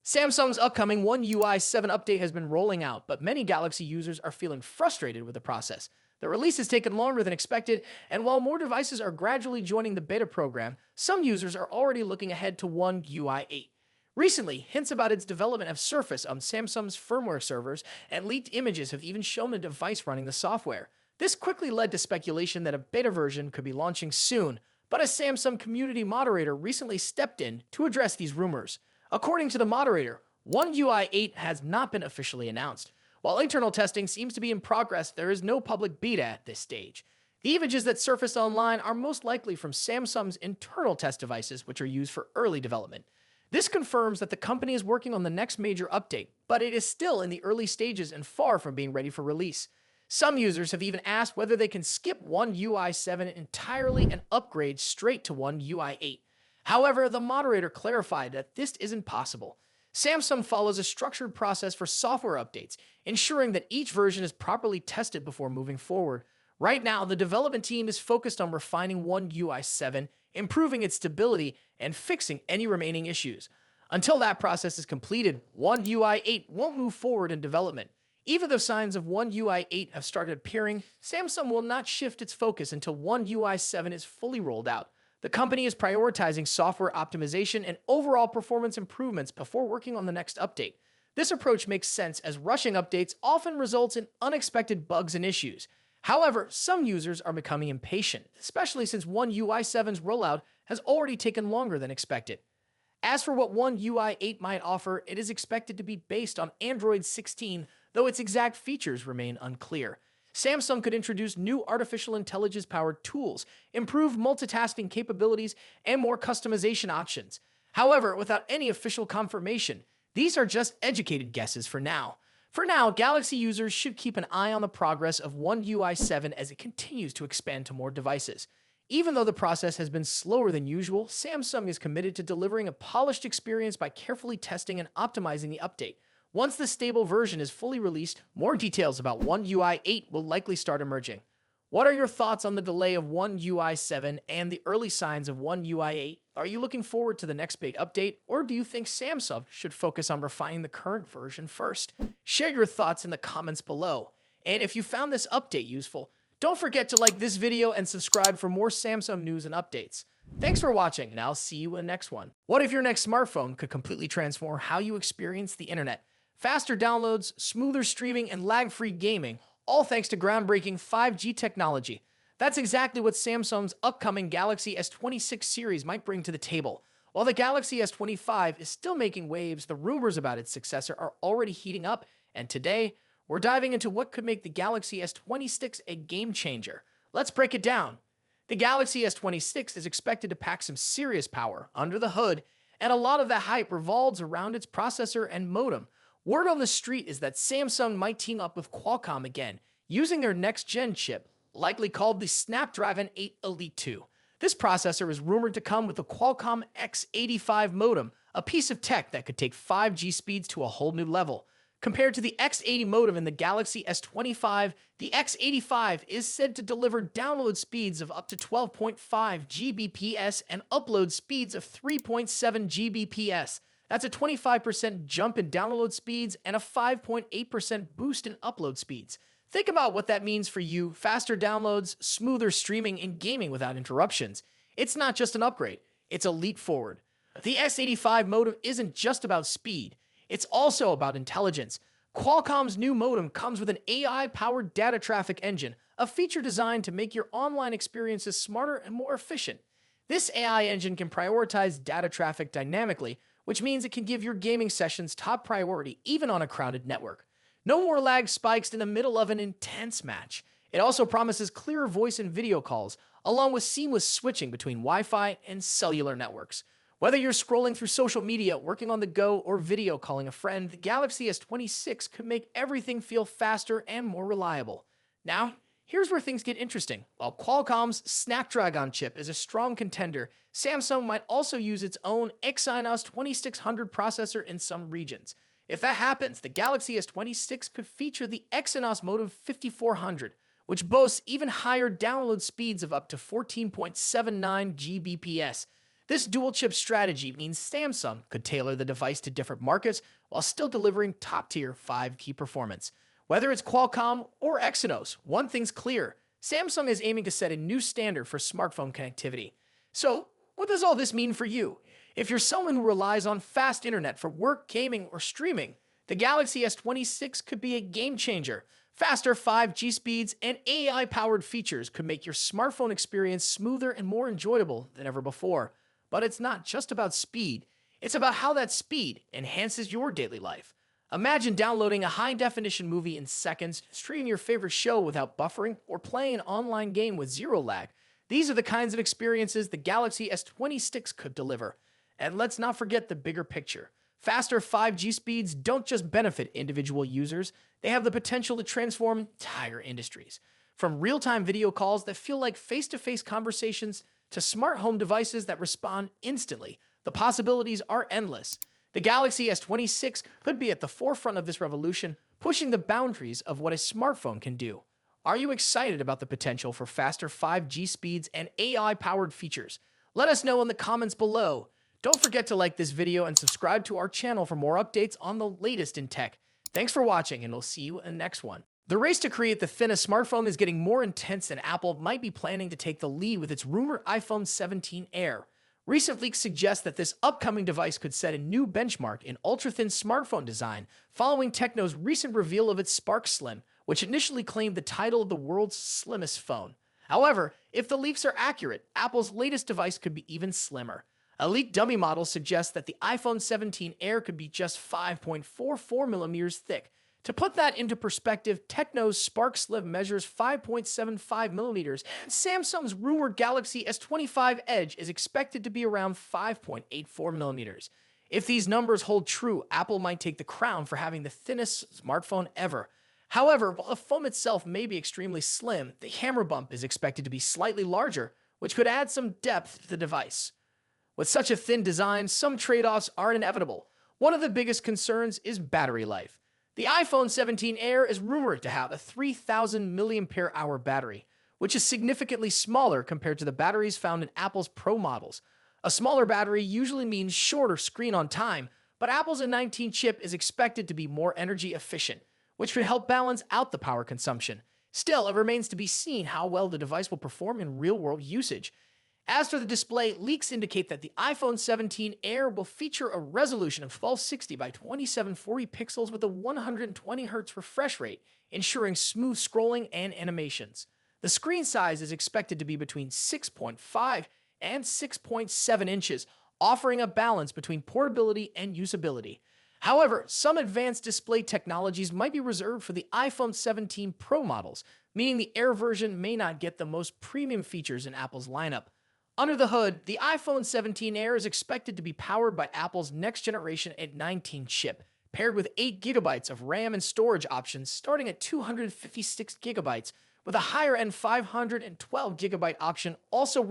Samsung's upcoming One UI 7 update has been rolling out, but many Galaxy users are feeling frustrated with the process. The release has taken longer than expected, and while more devices are gradually joining the beta program, some users are already looking ahead to One UI 8. Recently, hints about its development have surfaced on Samsung's firmware servers, and leaked images have even shown the device running the software. This quickly led to speculation that a beta version could be launching soon, but a Samsung community moderator recently stepped in to address these rumors. According to the moderator, One UI 8 has not been officially announced. While internal testing seems to be in progress, there is no public beta at this stage. The images that surfaced online are most likely from Samsung's internal test devices, which are used for early development. This confirms that the company is working on the next major update, but it is still in the early stages and far from being ready for release. Some users have even asked whether they can skip One UI 7 entirely and upgrade straight to One UI 8. However, the moderator clarified that this isn't possible. Samsung follows a structured process for software updates, ensuring that each version is properly tested before moving forward. Right now, the development team is focused on refining One UI 7, improving its stability, and fixing any remaining issues. Until that process is completed, One UI 8 won't move forward in development. Even though signs of One UI 8 have started appearing, Samsung will not shift its focus until One UI 7 is fully rolled out. The company is prioritizing software optimization and overall performance improvements before working on the next update. This approach makes sense as rushing updates often results in unexpected bugs and issues. However, some users are becoming impatient, especially since One UI 7's rollout has already taken longer than expected. As for what One UI 8 might offer, it is expected to be based on Android 16, though its exact features remain unclear. Samsung could introduce new artificial intelligence-powered tools, improve multitasking capabilities, and more customization options. However, without any official confirmation, these are just educated guesses for now. For now, Galaxy users should keep an eye on the progress of One UI 7 as it continues to expand to more devices. Even though the process has been slower than usual, Samsung is committed to delivering a polished experience by carefully testing and optimizing the update. Once the stable version is fully released, more details about One UI 8 will likely start emerging. What are your thoughts on the delay of One UI 7 and the early signs of One UI 8? Are you looking forward to the next big update, or do you think Samsung should focus on refining the current version first? Share your thoughts in the comments below. And if you found this update useful, don't forget to like this video and subscribe for more Samsung news and updates. Thanks for watching, and I'll see you in the next one. What if your next smartphone could completely transform how you experience the internet? Faster downloads, smoother streaming, and lag-free gaming, all thanks to groundbreaking 5G technology. That's exactly what Samsung's upcoming Galaxy S26 series might bring to the table. While the Galaxy S25 is still making waves, the rumors about its successor are already heating up, and today, we're diving into what could make the Galaxy S26 a game changer. Let's break it down. The Galaxy S26 is expected to pack some serious power under the hood, and a lot of that hype revolves around its processor and modem. Word on the street is that Samsung might team up with Qualcomm again, using their next-gen chip, likely called the Snapdragon 8 Elite 2. This processor is rumored to come with the Qualcomm X85 modem, a piece of tech that could take 5G speeds to a whole new level. Compared to the X80 modem in the Galaxy S25, the X85 is said to deliver download speeds of up to 12.5 Gbps and upload speeds of 3.7 Gbps. That's a 25% jump in download speeds and a 5.8% boost in upload speeds. Think about what that means for you: faster downloads, smoother streaming, and gaming without interruptions. It's not just an upgrade, it's a leap forward. The X85 modem isn't just about speed, it's also about intelligence. Qualcomm's new modem comes with an AI-powered data traffic engine, a feature designed to make your online experiences smarter and more efficient. This AI engine can prioritize data traffic dynamically, which means it can give your gaming sessions top priority even on a crowded network. No more lag spikes in the middle of an intense match. It also promises clearer voice and video calls, along with seamless switching between Wi-Fi and cellular networks. Whether you're scrolling through social media, working on the go, or video calling a friend, the Galaxy S26 could make everything feel faster and more reliable. Now, here's where things get interesting. While Qualcomm's Snapdragon chip is a strong contender, Samsung might also use its own Exynos 2600 processor in some regions. If that happens, the Galaxy S26 could feature the Exynos modem 5400, which boasts even higher download speeds of up to 14.79 Gbps. This dual chip strategy means Samsung could tailor the device to different markets while still delivering top tier 5G performance. Whether it's Qualcomm or Exynos, one thing's clear: Samsung is aiming to set a new standard for smartphone connectivity. So, what does all this mean for you? If you're someone who relies on fast internet for work, gaming, or streaming, the Galaxy S26 could be a game changer. Faster 5G speeds and AI-powered features could make your smartphone experience smoother and more enjoyable than ever before. But it's not just about speed, it's about how that speed enhances your daily life. Imagine downloading a high-definition movie in seconds, streaming your favorite show without buffering, or playing an online game with zero lag. These are the kinds of experiences the Galaxy S26 could deliver. And let's not forget the bigger picture. Faster 5G speeds don't just benefit individual users, they have the potential to transform entire industries. From real-time video calls that feel like face-to-face conversations to smart home devices that respond instantly, the possibilities are endless. The Galaxy S26 could be at the forefront of this revolution, pushing the boundaries of what a smartphone can do. Are you excited about the potential for faster 5G speeds and AI-powered features? Let us know in the comments below. Don't forget to like this video and subscribe to our channel for more updates on the latest in tech. Thanks for watching, and we'll see you in the next one. The race to create the thinnest smartphone is getting more intense, and Apple might be planning to take the lead with its rumored iPhone 17 Air. Recent leaks suggest that this upcoming device could set a new benchmark in ultra-thin smartphone design, following Tecno's recent reveal of its Spark Slim, which initially claimed the title of the world's slimmest phone. However, if the leaks are accurate, Apple's latest device could be even slimmer. A leaked dummy model suggests that the iPhone 17 Air could be just 5.44mm thick. To put that into perspective, Tecno's Spark Slim measures 5.75mm, and Samsung's rumored Galaxy S25 Edge is expected to be around 5.84mm. If these numbers hold true, Apple might take the crown for having the thinnest smartphone ever. However, while the phone itself may be extremely slim, the camera bump is expected to be slightly larger, which could add some depth to the device. With such a thin design, some trade-offs are inevitable. One of the biggest concerns is battery life. The iPhone 17 Air is rumored to have a 3,000 mAh battery, which is significantly smaller compared to the batteries found in Apple's Pro models. A smaller battery usually means shorter screen on time, but Apple's A19 chip is expected to be more energy efficient, which could help balance out the power consumption. Still, it remains to be seen how well the device will perform in real-world usage. As for the display, leaks indicate that the iPhone 17 Air will feature a resolution of 1260 by 2740 pixels with a 120Hz refresh rate, ensuring smooth scrolling and animations. The screen size is expected to be between 6.5 and 6.7 inches, offering a balance between portability and usability. However, some advanced display technologies might be reserved for the iPhone 17 Pro models, meaning the Air version may not get the most premium features in Apple's lineup. Under the hood, the iPhone 17 Air is expected to be powered by Apple's next-generation A19 chip, paired with 8GB of RAM and storage options starting at 256GB, with a higher-end 512GB option also